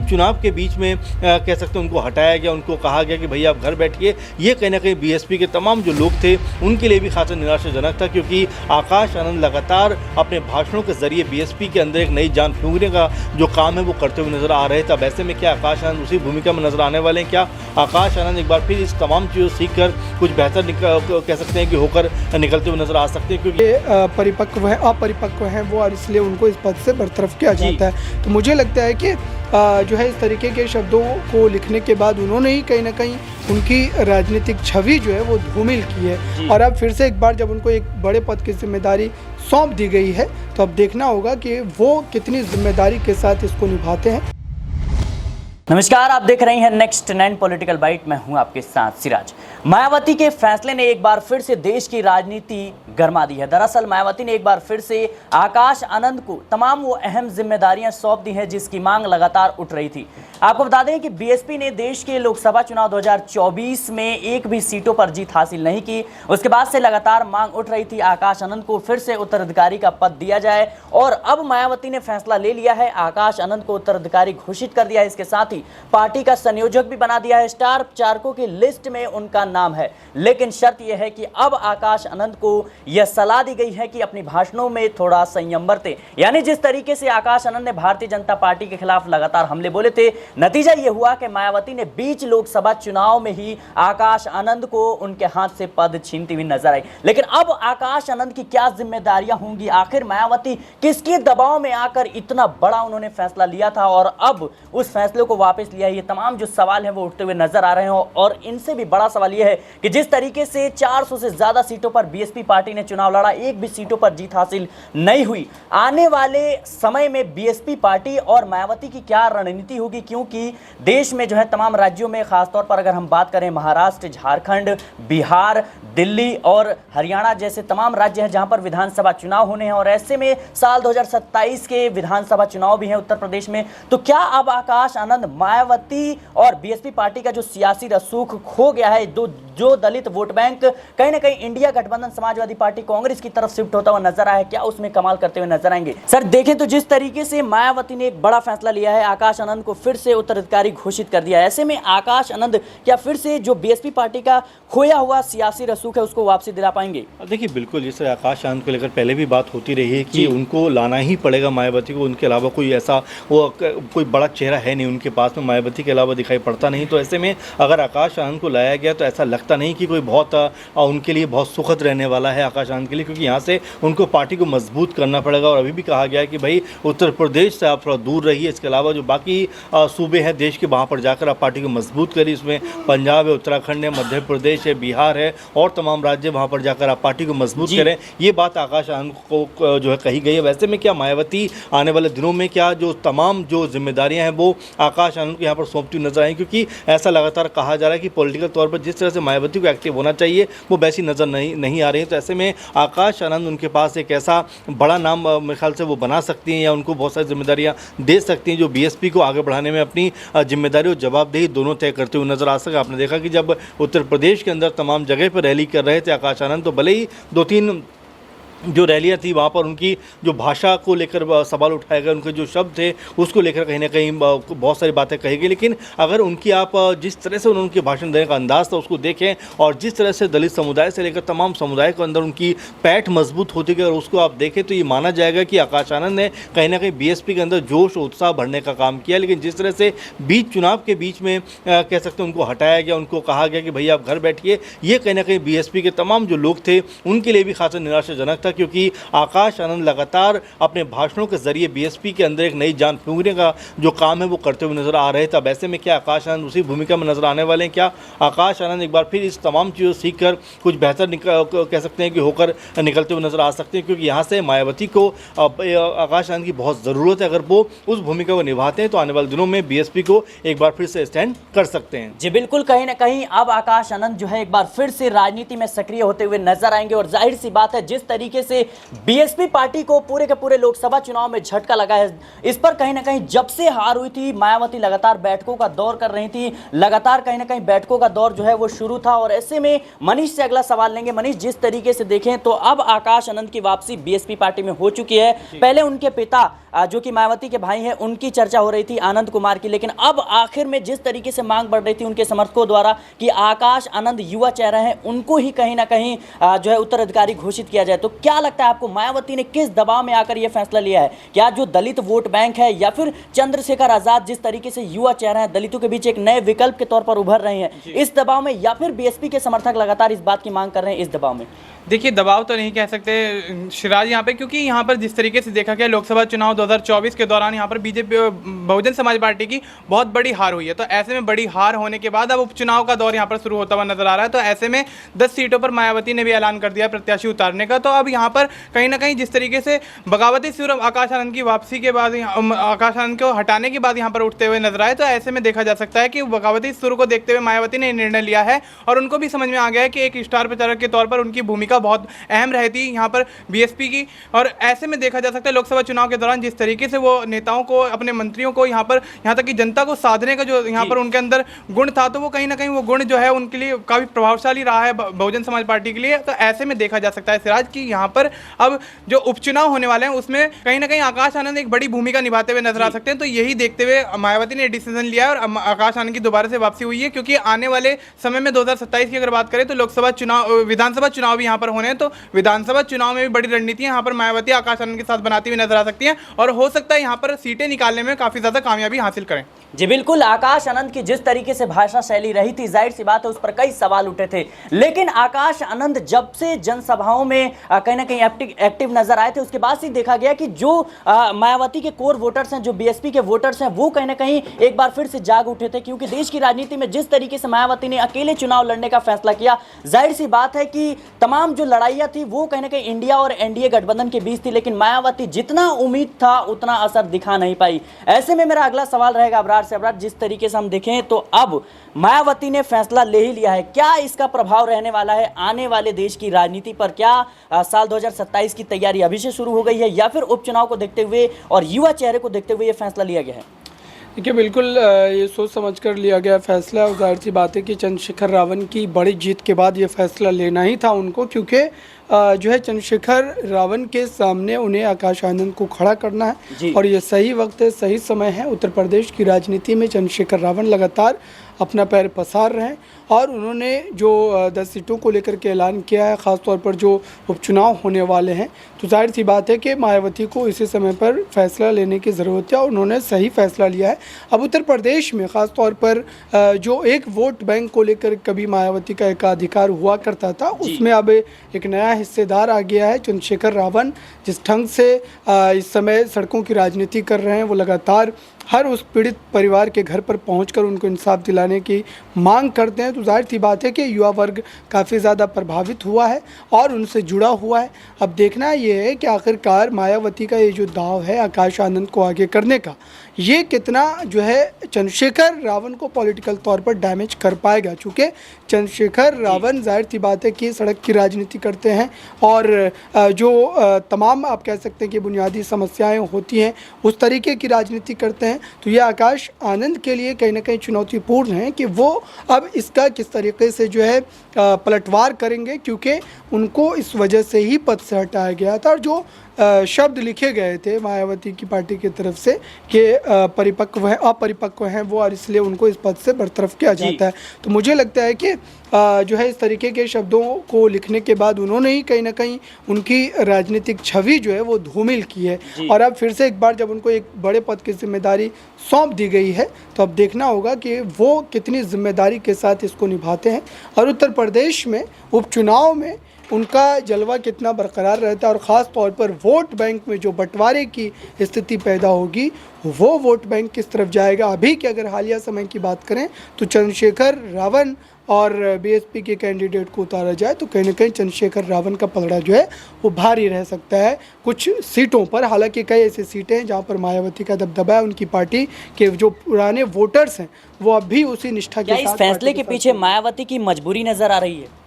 चुनाव के बीच में कह सकते हैं उनको हटाया गया, उनको कहा गया कि भैया आप घर बैठिए, ये कहीं ना कहीं बीएसपी के तमाम जो लोग थे उनके लिए भी खासा निराशाजनक था, क्योंकि आकाश आनंद लगातार अपने भाषणों के जरिए बीएसपी के अंदर एक नई जान फूंकने का जो काम है वो करते हुए नजर आ रहे थे। अब ऐसे में क्या आकाश आनंद उसी भूमिका में नजर आने वाले हैं? क्या आकाश आनंद एक बार फिर इस तमाम चीज़ों सीख कर कुछ बेहतर कह सकते हैं कि होकर निकलते हुए नजर आ सकते हैं? क्योंकि परिपक्व है, अपरिपक्व है वो, और इसलिए उनको इस पद से बरतरफ किया जाता है। तो मुझे लगता है कि जो है इस तरीके के शब्दों को लिखने के बाद उन्होंने ही कहीं ना कहीं उनकी राजनीतिक छवि जो है वो धूमिल की है। और अब फिर से एक बार जब उनको एक बड़े पद की जिम्मेदारी सौंप दी गई है तो अब देखना होगा कि वो कितनी जिम्मेदारी के साथ इसको निभाते हैं। नमस्कार, आप देख रहे हैं नेक्स्ट 9 पॉलिटिकल बाइट। मैं हूं आपके साथ सिराज। मायावती के फैसले ने एक बार फिर से देश की राजनीति गरमा दी है। दरअसल मायावती ने एक बार फिर से आकाश आनंद को तमाम वो अहम जिम्मेदारियां सौंप दी हैं जिसकी मांग लगातार उठ रही थी। आपको बता दें कि बीएसपी ने देश के लोकसभा चुनाव 2024 में एक भी सीटों पर जीत हासिल नहीं की। उसके बाद से लगातार मांग उठ रही थी आकाश आनंद को फिर से उत्तराधिकारी का पद दिया जाए, और अब मायावती ने फैसला ले लिया है, आकाश आनंद को उत्तराधिकारी घोषित कर दिया है। इसके साथ ही पार्टी का संयोजक भी बना दिया है। स्टार प्रचारकों की लिस्ट में उनका नाम है, लेकिन शर्त यह है कि अब आकाश आनंद को यह सलाह दी गई है कि अपनी भाषणों में थोड़ा संयम बरतें। यानी जिस तरीके से आकाश आनंद ने भारतीय जनता पार्टी के खिलाफ लगातार हमले बोले थे, नतीजा यह हुआ कि मायावती ने बीच लोकसभा चुनाव में ही आकाश आनंद को उनके हाथ से पद छीनती हुई नजर आई। लेकिन अब आकाश आनंद की क्या जिम्मेदारियां होंगी? आखिर मायावती किसके दबाव में आकर इतना बड़ा उन्होंने फैसला लिया था और अब उस फैसले को वापस लिया? ये तमाम जो सवाल हैं वो उठते हुए नजर आ रहे हैं। और इनसे भी बड़ा सवाल यह है कि जिस तरीके से 400 से ज्यादा सीटों पर बीएसपी पार्टी ने चुनाव लड़ा, एक भी सीटों पर जीत हासिल नहीं हुई। आने वाले समय में बीएसपी पार्टी और मायावती की क्या रणनीति होगी? क्योंकि देश में जो है तमाम राज्यों में, खासतौर पर अगर हम बात करें महाराष्ट्र, झारखंड, बिहार, दिल्ली और हरियाणा जैसे तमाम राज्य हैं जहां पर विधानसभा चुनाव होने हैं, और ऐसे में साल 2027 के विधानसभा चुनाव भी हैं उत्तर प्रदेश में। तो क्या अब आकाश आनंद, मायावती और बीएसपी पार्टी का जो सियासी रसूख खो गया है, जो दलित वोट बैंक कहीं ना कहीं इंडिया गठबंधन, समाजवादी पार्टी, कांग्रेस की तरफ शिफ्ट होता हुआ नजर आया है, क्या उसमें कमाल करते हुए नजर आएंगे? सर देखें तो जिस तरीके से मायावती ने एक बड़ा फैसला लिया है, आकाश आनंद को फिर से उत्तराधिकारी घोषित कर दिया है, ऐसे में आकाश आनंद क्या फिर से जो बीएसपी पार्टी का खोया हुआ सियासी रसूख है उसको वापसी दिला पाएंगे? देखिए बिल्कुल, जैसे आकाश आनंद को लेकर पहले भी बात होती रही है कि उनको लाना ही पड़ेगा मायावती को, उनके अलावा कोई ऐसा वो कोई बड़ा चेहरा है नहीं उनके पास में, मायावती के अलावा दिखाई पड़ता नहीं। तो ऐसे में अगर आकाश आनंद को लाया गया तो ऐसा लगता नहीं कि कोई बहुत उनके लिए बहुत सुखद रहने वाला है आकाश आनंद के लिए, क्योंकि यहाँ से उनको पार्टी को मजबूत करना पड़ेगा। और अभी भी कहा गया है कि भाई उत्तर प्रदेश से आप थोड़ा दूर रहिए, इसके अलावा जो बाकी सूबे हैं देश के वहाँ पर जाकर आप पार्टी को मजबूत करिए। इसमें पंजाब है, उत्तराखंड है, मध्य प्रदेश है, बिहार है और तमाम राज्य, वहाँ पर जाकर आप पार्टी को मजबूत करें। ये बात आकाश आनंद को जो है कही गई है। वैसे में क्या मायावती आने वाले दिनों में क्या जो तमाम जो जिम्मेदारियां हैं वो आकाश आनंद को यहाँ पर सौंपती नजर आई? क्योंकि ऐसा लगातार कहा जा रहा है कि पॉलिटिकल तौर पर जिस तरह से मायावती को एक्टिव होना चाहिए वो वैसी नज़र नहीं आ रही है। तो ऐसे में आकाश आनंद उनके पास एक ऐसा बड़ा नाम मेरे ख्याल से वो बना सकती हैं या उनको बहुत सारी जिम्मेदारियां दे सकती हैं जो बीएसपी को आगे बढ़ाने में अपनी जिम्मेदारी और जवाबदेही दोनों तय करते हुए नजर आ सके। आपने देखा कि जब उत्तर प्रदेश के अंदर तमाम जगह पर रैली कर रहे थे आकाश आनंद, तो भले ही 2-3 जो रैलियाँ थी वहाँ पर उनकी जो भाषा को लेकर सवाल उठाए गए, उनके जो शब्द थे उसको लेकर कहीं ना कहीं बहुत सारी बातें कही गई। लेकिन अगर उनकी आप जिस तरह से उनके भाषण देने का अंदाज़ था उसको देखें और जिस तरह से दलित समुदाय से लेकर तमाम समुदाय के अंदर उनकी पैठ मजबूत होती गई और उसको आप देखें तो ये माना जाएगा कि आकाश आनंद ने कहीं ना कहीं बीएसपी के अंदर जोश उत्साह भरने का काम किया। लेकिन जिस तरह से बीच चुनाव के बीच में कह सकते हैं उनको हटाया गया, उनको कहा गया कि भैया आप घर बैठिए, ये कहीं ना कहीं बीएसपी के तमाम जो लोग थे उनके लिए भी खासा निराशाजनक था, क्योंकि आकाश आनंद लगातार अपने भाषणों के जरिए बीएसपी के अंदर एक नई जान फूंकने का जो काम है वो करते हुए नजर आ रहे थे। अब ऐसे में क्या आकाश आनंद उसी भूमिका में नजर आने वाले हैं? क्या आकाश आनंद एक बार फिर इस तमाम चीज़ों सीख कर कुछ बेहतर कह सकते हैं कि होकर निकलते हुए नजर आ सकते हैं? क्योंकि यहाँ से मायावती को आकाश आनंद की बहुत ज़रूरत है। अगर वो उस भूमिका को निभाते हैं तो आने वाले दिनों में बीएसपी को एक बार फिर से स्टैंड कर सकते हैं। जी बिल्कुल, कहीं ना कहीं अब आकाश आनंद जो है एक बार फिर से राजनीति में सक्रिय होते हुए नजर आएंगे। और जाहिर सी बात है जिस तरीके तरीके से बीएसपी पार्टी को पूरे के पूरे लोकसभा चुनाव में झटका लगा है, इस पर कहीं ना कहीं जब से हार हुई थी मायावती लगातार बैठकों का दौर कर रही थी, लगातार कहीं ना कहीं बैठकों का दौर जो है वो शुरू था। और ऐसे में मनीष से अगला सवाल लेंगे। मनीष, जिस तरीके से देखें तो अब आकाश आनंद की वापसी बीएसपी पार्टी में हो चुकी है। पहले उनके पिता जो कि मायावती के भाई हैं उनकी चर्चा हो रही थी आनंद कुमार की, लेकिन अब आखिर में जिस तरीके से मांग बढ़ रही थी उनके समर्थकों द्वारा कि आकाश आनंद युवा चेहरा हैं, उनको ही कहीं ना कहीं जो है उत्तराधिकारी घोषित किया जाए, तो क्या लगता है आपको मायावती ने किस दबाव में आकर यह फैसला लिया है? क्या जो दलित वोट बैंक है या फिर चंद्रशेखर आजाद जिस तरीके से युवा चेहरा है, दलितों के बीच एक नए विकल्प के तौर पर उभर रहे हैं, इस दबाव में, या फिर बीएसपी के समर्थक लगातार इस बात की मांग कर रहे हैं इस दबाव में? देखिए, दबाव तो नहीं कह सकते शिराज यहाँ पे, क्योंकि यहाँ पर जिस तरीके से देखा गया लोकसभा चुनाव 2024 के दौरान यहाँ पर बीजेपी बहुजन समाज पार्टी की बहुत बड़ी हार हुई है। तो ऐसे में बड़ी हार होने के बाद अब उपचुनाव का दौर यहाँ पर शुरू होता हुआ नजर आ रहा है। तो ऐसे में 10 सीटों पर मायावती ने भी ऐलान कर दिया प्रत्याशी उतारने का। तो अब यहाँ पर कहीं ना कहीं जिस तरीके से बगावती सुर आकाश आनंद की वापसी के बाद, आकाश आनंद को हटाने के बाद यहाँ पर उठते हुए नजर आए, तो ऐसे में देखा जा सकता है कि बगावती सुर को देखते हुए मायावती ने निर्णय लिया है और उनको भी समझ में आ गया है कि एक स्टार प्रचारक के तौर पर उनकी भूमिका बहुत अहम रहती यहाँ पर बीएसपी की। और ऐसे में देखा जा सकता है लोकसभा चुनाव के दौरान जिस तरीके से वो नेताओं को, अपने मंत्रियों को यहाँ तक कि जनता को साधने का जो यहाँ पर उनके अंदर गुण था, तो वो कहीं ना कहीं वो गुण जो है उनके लिए काफ़ी प्रभावशाली रहा है बहुजन समाज पार्टी के लिए। तो ऐसे में देखा जा सकता है सिराज की यहाँ पर अब जो उपचुनाव होने वाले हैं उसमें कहीं ना कहीं आकाश आनंद एक बड़ी भूमिका निभाते हुए नजर आ सकते हैं। तो यही देखते हुए मायावती ने डिसीजन लिया है और आकाश आनंद की दोबारा से वापसी हुई है, क्योंकि आने वाले समय में 2027 की अगर बात करें तो लोकसभा चुनाव, विधानसभा चुनाव भी यहाँ पर होने हैं। तो विधानसभा चुनाव में भी बड़ी रणनीति यहाँ पर मायावती आकाश आनंद के साथ बनाती हुई नजर आ सकती हैं और हो सकता है यहाँ पर सीटें निकालने में काफी ज्यादा कामयाबी हासिल करें। जी बिल्कुल, आकाश आनंद की जिस तरीके से भाषा शैली रही थी, जाहिर सी बात है उस पर कई सवाल उठे थे, लेकिन आकाश आनंद जब से जनसभाओं में कहीं ना कहीं एक्टिव नजर आए थे, उसके बाद से देखा गया कि जो मायावती के कोर वोटर्स हैं, जो बीएसपी के वोटर्स हैं, वो कहीं ना कहीं एक बार फिर से जाग उठे थे। क्योंकि देश की राजनीति में जिस तरीके से मायावती ने अकेले चुनाव लड़ने का फैसला किया, जाहिर सी बात है कि तमाम जो लड़ाइयाँ थी वो कहीं ना कहीं इंडिया और एनडीए गठबंधन के बीच थी, लेकिन मायावती जितना उम्मीद था उतना असर दिखा नहीं पाई। ऐसे में मेरा अगला सवाल रहेगा अबरार से। अबरार, जिस तरीके से हम देखें तो अब मायावती ने फैसला ले ही लिया है, क्या इसका प्रभाव रहने वाला है आने वाले देश की राजनीति पर? क्या साल 2027 की तैयारी अभी से शुरू हो गई है या फिर उपचुनाव को देखते हुए और युवा चेहरे को देखते हुए यह फैसला लिया गया है? देखिए, बिल्कुल ये सोच समझ कर लिया गया फैसला और जाहिर सी बात है कि चंद्रशेखर रावण की बड़ी जीत के बाद ये फैसला लेना ही था उनको, क्योंकि जो है चंद्रशेखर रावण के सामने उन्हें आकाश आनंद को खड़ा करना है और ये सही वक्त है, सही समय है। उत्तर प्रदेश की राजनीति में चंद्रशेखर रावण लगातार अपना पैर पसार रहे हैं और उन्होंने जो 10 सीटों को लेकर के ऐलान किया है, ख़ासतौर पर जो उपचुनाव होने वाले हैं, तो जाहिर सी बात है कि मायावती को इसी समय पर फैसला लेने की ज़रूरत है और उन्होंने सही फैसला लिया है। अब उत्तर प्रदेश में ख़ास तौर पर जो एक वोट बैंक को लेकर कभी मायावती का एकाधिकार हुआ करता था, उसमें अब एक नया हिस्सेदार आ गया है चंद्रशेखर रावण। जिस ढंग से इस समय सड़कों की राजनीति कर रहे हैं, वो लगातार हर उस पीड़ित परिवार के घर पर पहुंचकर उनको इंसाफ दिलाने की मांग करते हैं, तो जाहिर सी बात है कि युवा वर्ग काफ़ी ज़्यादा प्रभावित हुआ है और उनसे जुड़ा हुआ है। अब देखना ये है कि आखिरकार मायावती का ये जो दाव है आकाश आनंद को आगे करने का, ये कितना जो है चंद्रशेखर रावण को पॉलिटिकल तौर पर डैमेज कर पाएगा। चूँकि चंद्रशेखर रावण जाहिर सी बात है कि सड़क की राजनीति करते हैं और जो तमाम आप कह सकते हैं कि बुनियादी समस्याएं होती हैं उस तरीके की राजनीति करते हैं। तो ये आकाश आनंद के लिए कहीं ना कहीं चुनौतीपूर्ण है कि वो अब इसका किस तरीके से जो है पलटवार करेंगे, क्योंकि उनको इस वजह से ही पद से हटाया गया था और जो शब्द लिखे गए थे मायावती की पार्टी की तरफ से कि परिपक्व है, अपरिपक्व हैं वो और इसलिए उनको इस पद से बरतरफ किया जाता है। तो मुझे लगता है कि जो है इस तरीके के शब्दों को लिखने के बाद उन्होंने ही कहीं ना कहीं उनकी राजनीतिक छवि जो है वो धूमिल की है और अब फिर से एक बार जब उनको एक बड़े पद की जिम्मेदारी सौंप दी गई है तो अब देखना होगा कि वो कितनी जिम्मेदारी के साथ इसको निभाते हैं और उत्तर प्रदेश में उपचुनाव में उनका जलवा कितना बरकरार रहता है और ख़ास तौर पर वोट बैंक में जो बंटवारे की स्थिति पैदा होगी वो वोट बैंक किस तरफ जाएगा। अभी की अगर हालिया समय की बात करें तो चंद्रशेखर रावण और बीएसपी के कैंडिडेट को उतारा जाए तो कहीं ना कहीं चंद्रशेखर रावण का पलड़ा जो है वो भारी रह सकता है कुछ सीटों पर। हालांकि कई ऐसी सीटें हैं जहां पर मायावती का दबदबा है, उनकी पार्टी के जो पुराने वोटर्स हैं वो अब भी उसी निष्ठा के साथ। इस फैसले के पीछे मायावती की मजबूरी नजर आ रही है?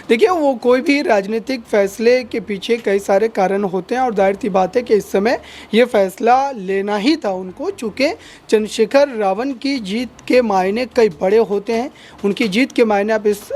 देखिए, वो कोई भी राजनीतिक फैसले के पीछे कई सारे कारण होते हैं और जाहिर सी बात है कि इस समय ये फैसला लेना ही था उनको, चूँकि चंद्रशेखर रावण की जीत के मायने कई बड़े होते हैं। उनकी जीत के मायने आप इस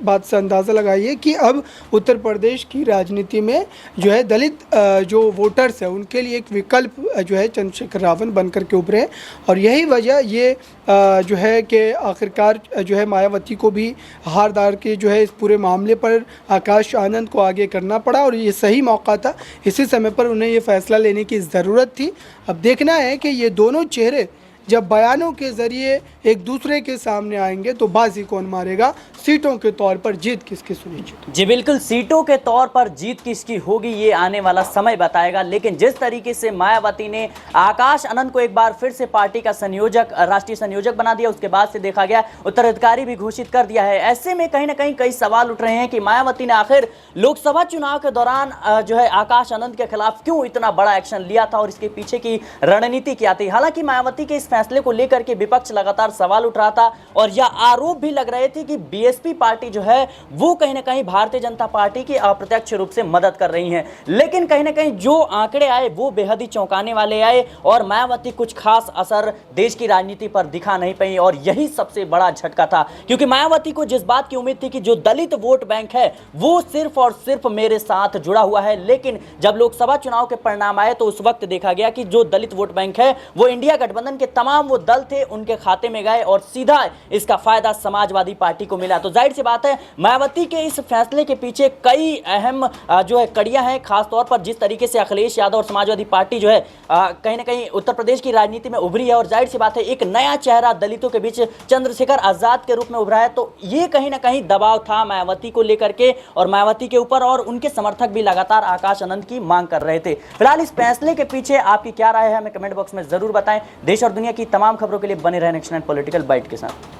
बात से अंदाज़ा लगाइए कि अब उत्तर प्रदेश की राजनीति में जो है दलित जो वोटर्स है उनके लिए एक विकल्प जो है चंद्रशेखर रावण बनकर के उभरे। और यही वजह ये जो है कि आखिरकार जो है मायावती को भी हार डाल के जो है इस पूरे मामले पर आकाश आनंद को आगे करना पड़ा और ये सही मौका था। इसी समय पर उन्हें ये फैसला लेने की ज़रूरत थी। अब देखना है कि ये दोनों चेहरे जब बयानों के ज़रिए एक दूसरे के सामने आएंगे तो बाजी कौन मारेगा, सीटों के तौर पर जीत किसकी सुनिश्चित। जी बिल्कुल, सीटों के तौर पर जीत किसकी होगी ये आने वाला समय बताएगा। लेकिन जिस तरीके से मायावती ने आकाश आनंद को एक बार फिर से पार्टी का संयोजक, राष्ट्रीय संयोजक बना दिया, उसके बाद से देखा गया उत्तराधिकारी भी घोषित कर दिया है। ऐसे में कहीं ना कहीं कई सवाल उठ रहे हैं कि मायावती ने आखिर लोकसभा चुनाव के दौरान जो है आकाश आनंद के खिलाफ क्यों इतना बड़ा एक्शन लिया था और इसके पीछे की रणनीति क्या थी। हालांकि मायावती के इस फैसले को लेकर के विपक्ष लगातार सवाल उठ रहा था और यह आरोप भी लग रहे थे कि बीएसपी पार्टी जो है वो कहीं ना कहीं भारतीय जनता पार्टी की अप्रत्यक्ष रूप से मदद कर रही है। लेकिन कहीं ना कहीं जो आंकड़े आए वो बेहद ही चौंकाने वाले आए और मायावती कुछ खास असर देश की राजनीति पर दिखा नहीं पाई और यही सबसे बड़ा झटका था, क्योंकि मायावती को जिस बात की उम्मीद थी कि जो दलित वोट बैंक है वो सिर्फ और सिर्फ मेरे साथ जुड़ा हुआ है। लेकिन जब लोकसभा चुनाव के परिणाम आए तो उस वक्त देखा गया कि जो दलित वोट बैंक है वो इंडिया गठबंधन के तमाम वो दल थे उनके खाते में गए और सीधा इसका फायदा समाजवादी पार्टी को मिला। तो जाहिर सी बात है मायावती के इस फैसले के पीछे कई अहम जो है कड़ियां हैं, खासतौर पर जिस तरीके से अखिलेश यादव और समाजवादी पार्टी जो है कहीं ना कहीं उत्तर प्रदेश की राजनीति में उभरी है और जाहिर सी बात है एक नया चेहरा दलितों के बीच चंद्रशेखर आजाद के रूप में उभरा है। तो ये कहीं ना कहीं दबाव था मायावती को लेकर के और मायावती के ऊपर, और उनके समर्थक भी लगातार आकाश आनंद की मांग कर रहे थे। फिलहाल इस फैसले के पीछे आपकी क्या राय है हमें कमेंट बॉक्स में जरूर बताएं। देश और दुनिया की तमाम खबरों के लिए बने रहें नेक्स्ट 9 पॉलिटिकल बाइट के साथ।